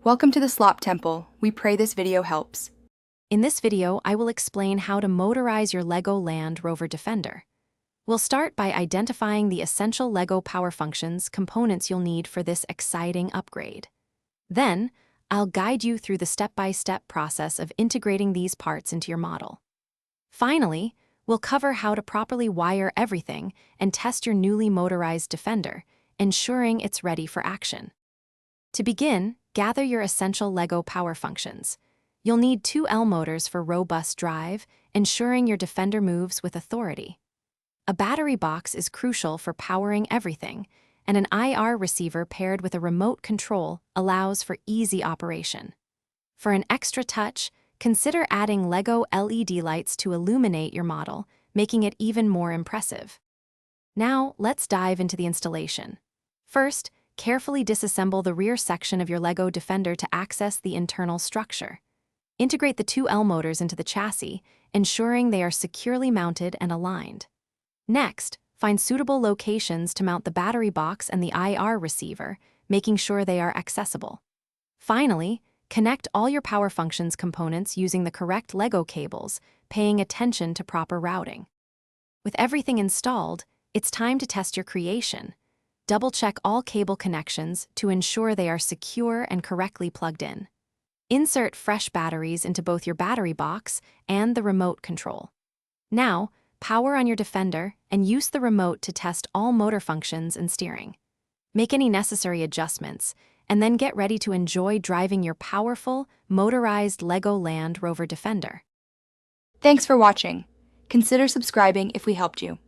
Welcome to the Slop Temple. We pray this video helps. In this video, I will explain how to motorize your LEGO Land Rover Defender. We'll start by identifying the essential LEGO power functions components you'll need for this exciting upgrade. Then, I'll guide you through the step-by-step process of integrating these parts into your model. Finally, we'll cover how to properly wire everything and test your newly motorized Defender, ensuring it's ready for action. To begin, gather your essential LEGO power functions. You'll need 2 L motors for robust drive, ensuring your Defender moves with authority. A battery box is crucial for powering everything, and an IR receiver paired with a remote control allows for easy operation. For an extra touch, consider adding LEGO LED lights to illuminate your model, making it even more impressive. Now, let's dive into the installation. First, carefully disassemble the rear section of your LEGO Defender to access the internal structure. Integrate the 2 L motors into the chassis, ensuring they are securely mounted and aligned. Next, find suitable locations to mount the battery box and the IR receiver, making sure they are accessible. Finally, connect all your power functions components using the correct LEGO cables, paying attention to proper routing. With everything installed, it's time to test your creation. Double-check all cable connections to ensure they are secure and correctly plugged in. Insert fresh batteries into both your battery box and the remote control. Now, power on your Defender and use the remote to test all motor functions and steering. Make any necessary adjustments, and then get ready to enjoy driving your powerful, motorized LEGO Land Rover Defender. Thanks for watching. Consider subscribing if we helped you.